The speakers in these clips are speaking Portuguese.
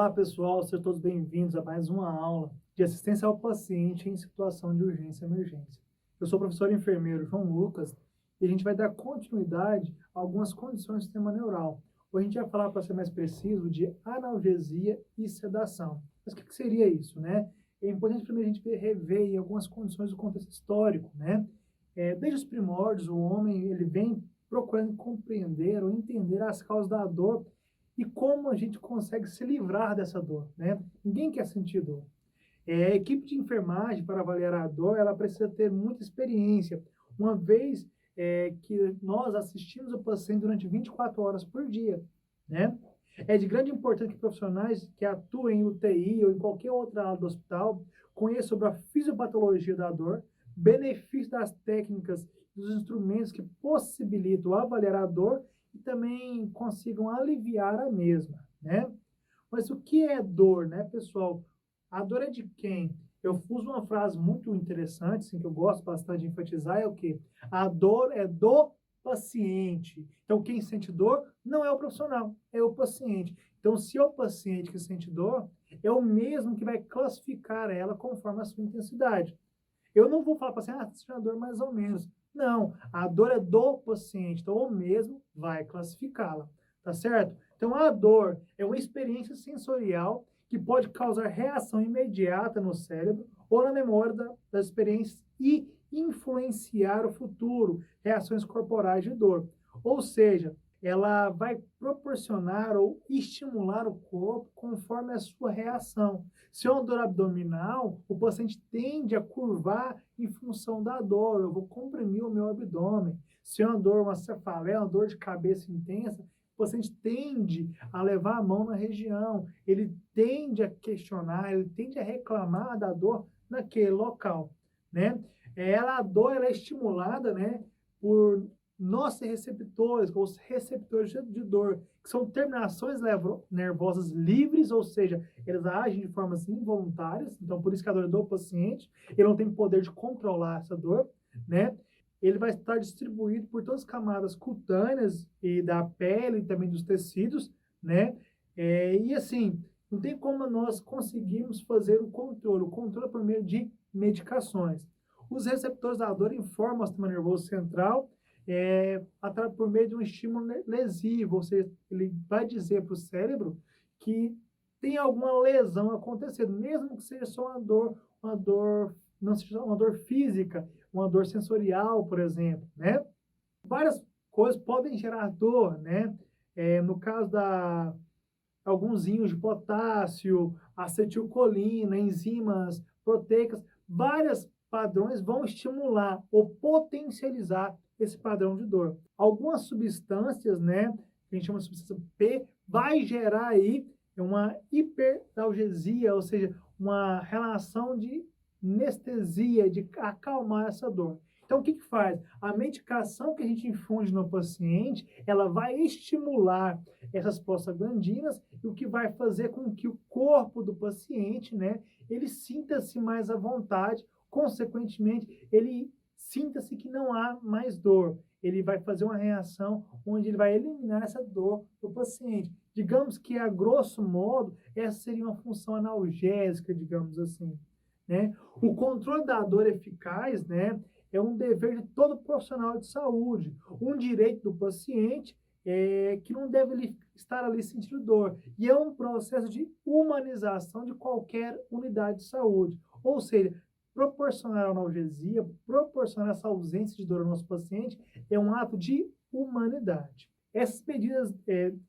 Olá, pessoal, sejam todos bem-vindos a mais uma aula de assistência ao paciente em situação de urgência e emergência. Eu sou o professor enfermeiro João Lucas e a gente vai dar continuidade a algumas condições do sistema neural. Hoje a gente vai falar, para ser mais preciso, de analgesia e sedação. Mas o que seria isso, né? É importante primeiro a gente rever algumas condições do contexto histórico, né? Desde os primórdios, o homem ele vem procurando compreender ou entender as causas da dor e como a gente consegue se livrar dessa dor, né? Ninguém quer sentir dor. A equipe de enfermagem, para avaliar a dor, ela precisa ter muita experiência, uma vez que nós assistimos o paciente durante 24 horas por dia, né? É de grande importância que profissionais que atuem em UTI ou em qualquer outra área do hospital conheçam sobre a fisiopatologia da dor, benefícios das técnicas, dos instrumentos que possibilitam avaliar a dor e também consigam aliviar a mesma, né? Mas o que é dor, né, pessoal? A dor é de quem? Eu uso uma frase muito interessante, assim, que eu gosto bastante de enfatizar, é o quê? A dor é do paciente. Então, quem sente dor não é o profissional, é o paciente. Então, se é o paciente que sente dor, é o mesmo que vai classificar ela conforme a sua intensidade. Eu não vou falar para você, sente uma dor mais ou menos. Não, a dor é do paciente, então o mesmo vai classificá-la, tá certo? Então a dor é uma experiência sensorial que pode causar reação imediata no cérebro ou na memória das experiências e influenciar o futuro, reações corporais de dor. Ou seja, ela vai proporcionar ou estimular o corpo conforme a sua reação. Se é uma dor abdominal, o paciente tende a curvar em função da dor, eu vou comprimir o meu abdômen. Se é uma dor, uma cefaleia, uma dor de cabeça intensa, o paciente tende a levar a mão na região, ele tende a questionar, ele tende a reclamar da dor naquele local, né? A dor ela é estimulada, né, por nociceptores, ou os receptores de dor, que são terminações nervosas livres, ou seja, eles agem de formas involuntárias, então por isso que a dor é do paciente, ele não tem poder de controlar essa dor, né? Ele vai estar distribuído por todas as camadas cutâneas e da pele e também dos tecidos, né? E assim, não tem como nós conseguirmos fazer o controle por meio de medicações. Os receptores da dor informam o sistema nervoso central por meio de um estímulo lesivo, ou seja, ele vai dizer para o cérebro que tem alguma lesão acontecendo, mesmo que seja só uma dor, não seja uma dor física, uma dor sensorial, por exemplo, né? Várias coisas podem gerar dor, né? No caso da alguns íons de potássio, acetilcolina, enzimas proteicas, vários padrões vão estimular ou potencializar esse padrão de dor. Algumas substâncias, né, que a gente chama de substância P, vai gerar aí uma hiperalgesia, ou seja, uma relação de anestesia, de acalmar essa dor. Então, o que faz? A medicação que a gente infunde no paciente, ela vai estimular essas prostaglandinas, o que vai fazer com que o corpo do paciente, né, ele sinta-se mais à vontade, consequentemente, ele sinta-se que não há mais dor. Ele vai fazer uma reação onde ele vai eliminar essa dor do paciente. Digamos que, a grosso modo, essa seria uma função analgésica, digamos assim, né? O controle da dor eficaz, né, é um dever de todo profissional de saúde, um direito do paciente que não deve estar ali sentindo dor. E é um processo de humanização de qualquer unidade de saúde. Ou seja, proporcionar analgesia, proporcionar essa ausência de dor ao nosso paciente é um ato de humanidade. Essas medidas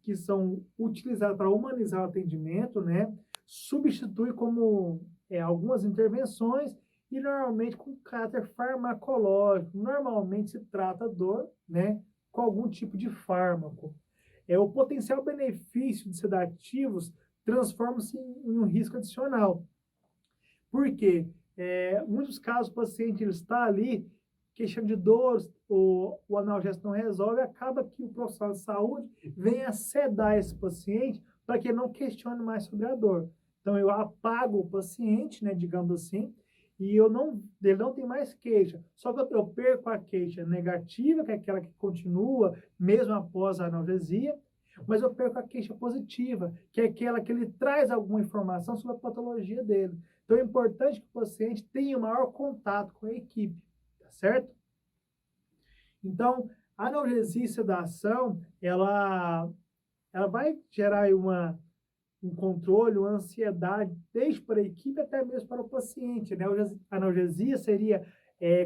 que são utilizadas para humanizar o atendimento, né, substitui como algumas intervenções e normalmente com caráter farmacológico. Normalmente se trata a dor, né, com algum tipo de fármaco. O potencial benefício de sedativos transforma-se em um risco adicional. Por quê? Muitos casos o paciente ele está ali queixando de dor, o analgésico não resolve, acaba que o profissional de saúde vem a sedar esse paciente para que ele não questione mais sobre a dor. Então, eu apago o paciente, né, digamos assim, e ele não tem mais queixa. Só que eu perco a queixa negativa, que é aquela que continua mesmo após a analgesia, mas eu perco a queixa positiva, que é aquela que ele traz alguma informação sobre a patologia dele. Então é importante que o paciente tenha o maior contato com a equipe, tá certo? Então, a analgesia e sedação, ela vai gerar aí um controle, uma ansiedade, desde para a equipe até mesmo para o paciente, né? A analgesia seria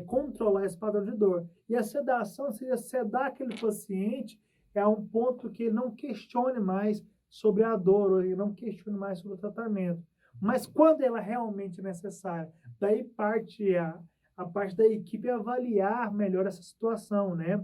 controlar esse padrão de dor. E a sedação seria sedar aquele paciente a um ponto que ele não questione mais sobre a dor, ou ele não questione mais sobre o tratamento. Mas quando ela realmente é necessária, daí parte a parte da equipe avaliar melhor essa situação, né?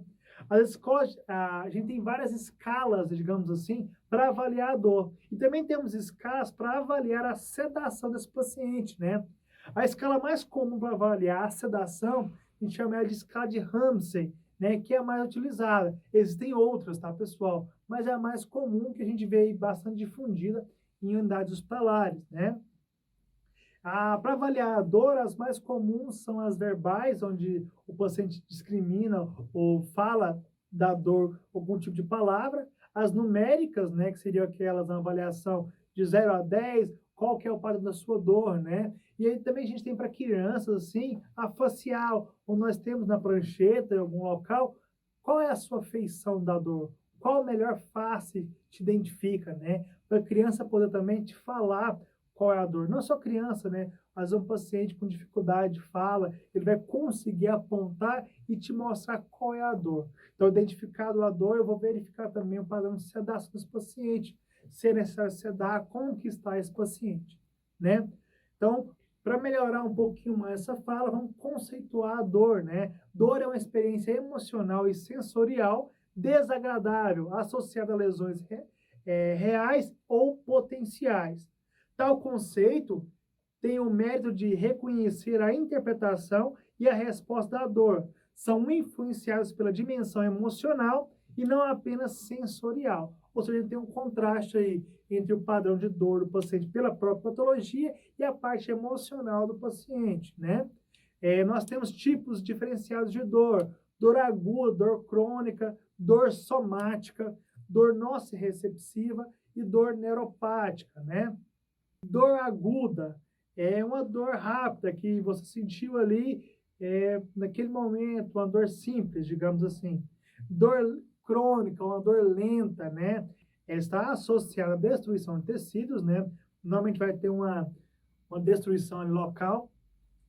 As escolas, a gente tem várias escalas, digamos assim, para avaliar a dor. E também temos escalas para avaliar a sedação desse paciente, né? A escala mais comum para avaliar a sedação, a gente chama ela de escala de Ramsay, né? Que é a mais utilizada. Existem outras, tá, pessoal? Mas é a mais comum, que a gente vê aí bastante difundida em unidades hospitalares, né? Para avaliar a dor, as mais comuns são as verbais, onde o paciente discrimina ou fala da dor com algum tipo de palavra. As numéricas, né, que seriam aquelas na avaliação de 0 a 10, qual que é o padrão da sua dor, né? E aí também a gente tem para crianças, assim, a facial, onde nós temos na prancheta, em algum local, qual é a sua feição da dor? Qual a melhor face te identifica, né? Para a criança poder também te falar qual é a dor. Não só criança, né? Mas um paciente com dificuldade de fala, ele vai conseguir apontar e te mostrar qual é a dor. Então, identificado a dor, eu vou verificar também o padrão de sedação desse paciente. Se é necessário sedar, como que está esse paciente, né? Então, para melhorar um pouquinho mais essa fala, vamos conceituar a dor, né? Dor é uma experiência emocional e sensorial desagradável, associada a lesões reais ou potenciais. Tal conceito tem o mérito de reconhecer a interpretação e a resposta da dor. São influenciados pela dimensão emocional e não apenas sensorial. Ou seja, tem um contraste aí entre o padrão de dor do paciente pela própria patologia e a parte emocional do paciente, né? Nós temos tipos diferenciados de dor: dor aguda, dor crônica, dor somática, dor nociceptiva e dor neuropática, né? Dor aguda é uma dor rápida que você sentiu ali naquele momento, uma dor simples, digamos assim. Dor crônica, uma dor lenta, né? Está associada à destruição de tecidos, né? Normalmente vai ter uma destruição ali local.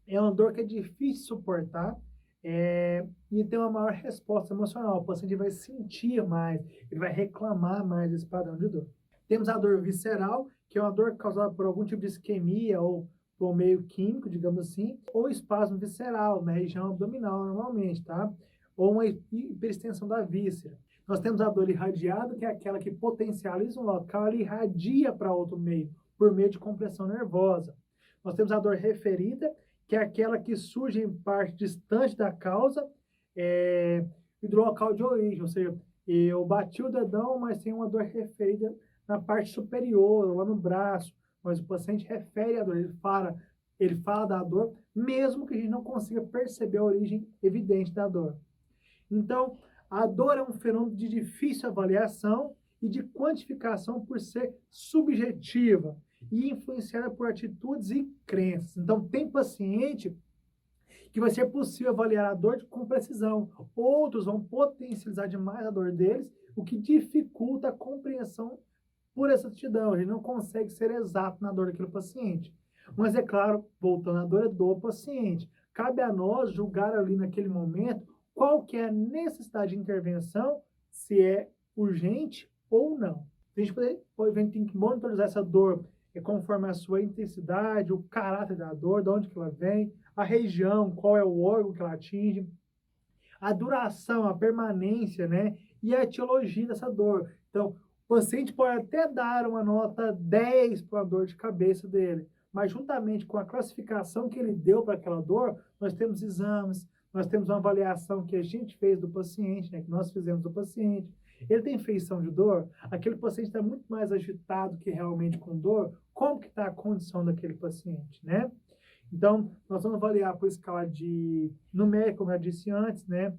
É uma dor que é difícil de suportar e tem uma maior resposta emocional. O paciente vai sentir mais, ele vai reclamar mais desse padrão de dor. Temos a dor visceral, que é uma dor causada por algum tipo de isquemia ou por meio químico, digamos assim, ou espasmo visceral na região abdominal, normalmente, tá? Ou uma hiperextensão da víscera. Nós temos a dor irradiada, que é aquela que potencializa um local e irradia para outro meio, por meio de compressão nervosa. Nós temos a dor referida, que é aquela que surge em parte distante da causa e do local de origem, ou seja, eu bati o dedão, mas tem uma dor referida na parte superior, lá no braço, mas o paciente refere a dor, ele fala da dor, mesmo que a gente não consiga perceber a origem evidente da dor. Então, a dor é um fenômeno de difícil avaliação e de quantificação por ser subjetiva e influenciada por atitudes e crenças. Então, tem paciente que vai ser possível avaliar a dor com precisão. Outros vão potencializar demais a dor deles, o que dificulta a compreensão por essa exatidão. A gente não consegue ser exato na dor daquele paciente. Mas, é claro, voltando à dor é do paciente. Cabe a nós julgar ali naquele momento qual que é a necessidade de intervenção, se é urgente ou não. A gente tem que monitorizar essa dor conforme a sua intensidade, o caráter da dor, de onde que ela vem, a região, qual é o órgão que ela atinge, a duração, a permanência, né? E a etiologia dessa dor. Então, o paciente pode até dar uma nota 10 para a dor de cabeça dele, mas juntamente com a classificação que ele deu para aquela dor, nós temos exames, nós temos uma avaliação que a gente fez do paciente, né, que nós fizemos do paciente. Ele tem feição de dor? Aquele paciente está muito mais agitado que realmente com dor? Como que está a condição daquele paciente, né? Então, nós vamos avaliar por escala de numérica, como eu já disse antes, né?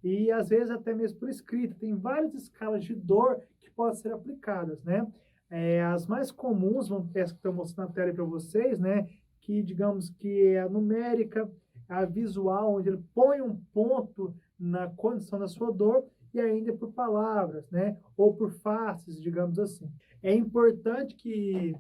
E às vezes até mesmo por escrito. Tem várias escalas de dor que podem ser aplicadas, né? As mais comuns, essa que estou mostrando na tela para vocês, né? Que digamos que é a numérica, a visual, onde ele põe um ponto na condição da sua dor, e ainda por palavras, né? Ou por faces, digamos assim. É importante que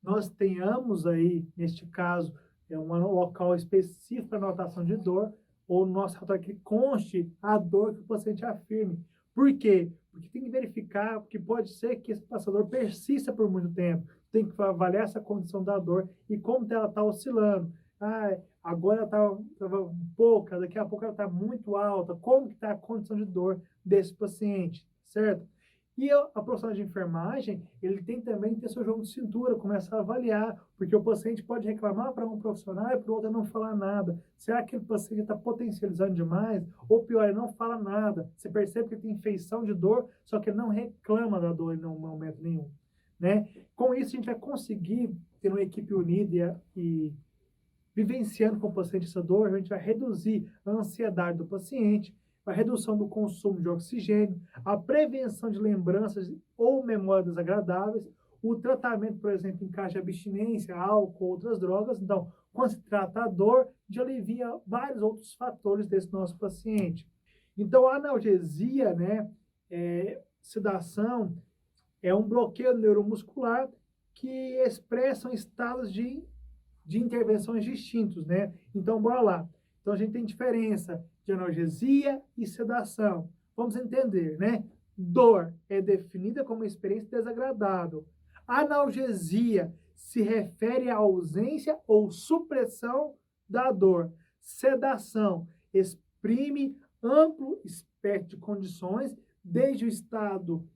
nós tenhamos aí, neste caso, um local específico para anotação de dor, ou no nosso relatório que conste a dor que o paciente afirme. Por quê? Porque tem que verificar, porque pode ser que esse passador persista por muito tempo. Tem que avaliar essa condição da dor e como ela está oscilando. Agora ela estava pouca, daqui a pouco ela está muito alta. Como que está a condição de dor desse paciente, certo? E a profissional de enfermagem, ele tem também que ter seu jogo de cintura, começar a avaliar, porque o paciente pode reclamar para um profissional e para o outro não falar nada. Será que o paciente está potencializando demais? Ou pior, ele não fala nada. Você percebe que ele tem feição de dor, só que ele não reclama da dor em momento nenhum, né? Com isso, a gente vai conseguir ter uma equipe unida e vivenciando com o paciente essa dor, a gente vai reduzir a ansiedade do paciente, a redução do consumo de oxigênio, a prevenção de lembranças ou memórias desagradáveis, o tratamento, por exemplo, em caso de abstinência, álcool, outras drogas. Então, quando se trata a dor, já alivia vários outros fatores desse nosso paciente. Então, a analgesia, né, sedação, é um bloqueio neuromuscular que expressam estados de intervenções distintos, né? Então, bora lá. Então, a gente tem diferença de analgesia e sedação. Vamos entender, né? Dor é definida como uma experiência desagradável. Analgesia se refere à ausência ou supressão da dor. Sedação exprime amplo espectro de condições, desde o estado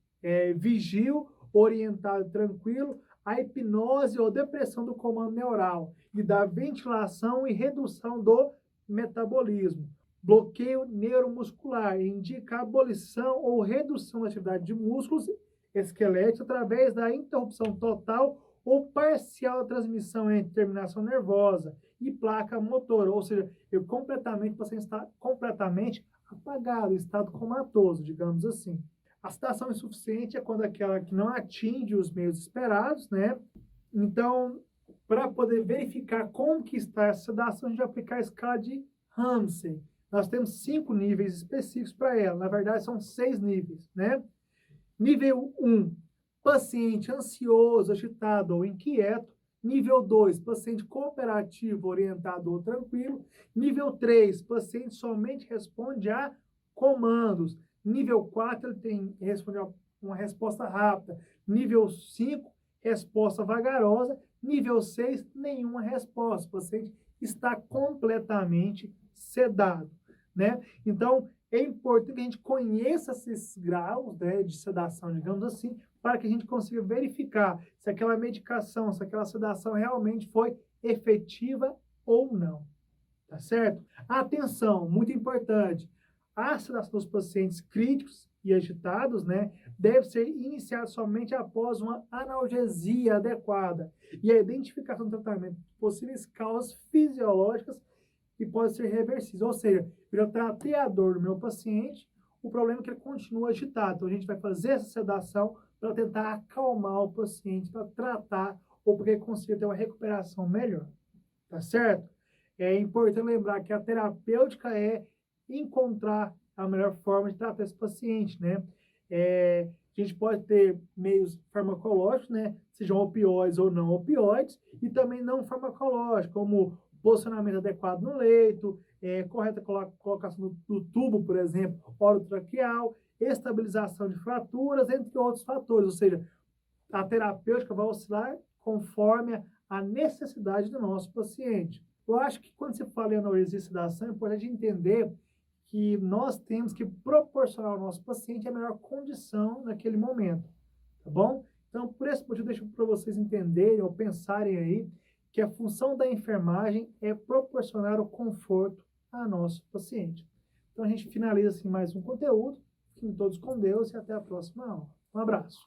vigil, orientado, tranquilo, a hipnose ou depressão do comando neural e da ventilação e redução do metabolismo. Bloqueio neuromuscular indica a abolição ou redução da atividade de músculos esqueléticos através da interrupção total ou parcial da transmissão entre terminação nervosa e placa motora, ou seja, o paciente está completamente apagado, em estado comatoso, digamos assim. A sedação insuficiente é quando aquela que não atinge os meios esperados, né? Então, para poder verificar como que está essa sedação, a gente vai aplicar a escala de Ramsay. Nós temos 5 níveis específicos para ela. Na verdade, são 6 níveis, né? Nível 1, paciente ansioso, agitado ou inquieto. Nível 2, paciente cooperativo, orientado ou tranquilo. Nível 3, paciente somente responde a comandos. Nível 4, ele responde uma resposta rápida. Nível 5, resposta vagarosa. Nível 6, nenhuma resposta. O paciente está completamente sedado, né? Então, é importante que a gente conheça esses graus, né, de sedação, digamos assim, para que a gente consiga verificar se aquela medicação, se aquela sedação realmente foi efetiva ou não, tá certo? Atenção, muito importante. A sedação dos pacientes críticos e agitados, né, deve ser iniciada somente após uma analgesia adequada e a identificação do tratamento de possíveis causas fisiológicas que podem ser reversíveis. Ou seja, eu já tratei a dor do meu paciente, o problema é que ele continua agitado. Então, a gente vai fazer essa sedação para tentar acalmar o paciente, para tratar ou para que ele consiga ter uma recuperação melhor. Tá certo? É importante lembrar que a terapêutica é encontrar a melhor forma de tratar esse paciente, né? A gente pode ter meios farmacológicos, né? Sejam opioides ou não opioides, e também não farmacológicos, como posicionamento adequado no leito, correta colocação do tubo, por exemplo, orotraqueal, estabilização de fraturas, entre outros fatores. Ou seja, a terapêutica vai oscilar conforme a necessidade do nosso paciente. Eu acho que quando se fala em analgesia e sedação, é importante entender que nós temos que proporcionar ao nosso paciente a melhor condição naquele momento, tá bom? Então, por esse motivo, deixo para vocês entenderem ou pensarem aí que a função da enfermagem é proporcionar o conforto a nosso paciente. Então, a gente finaliza assim mais um conteúdo. Fiquem todos com Deus e até a próxima aula. Um abraço.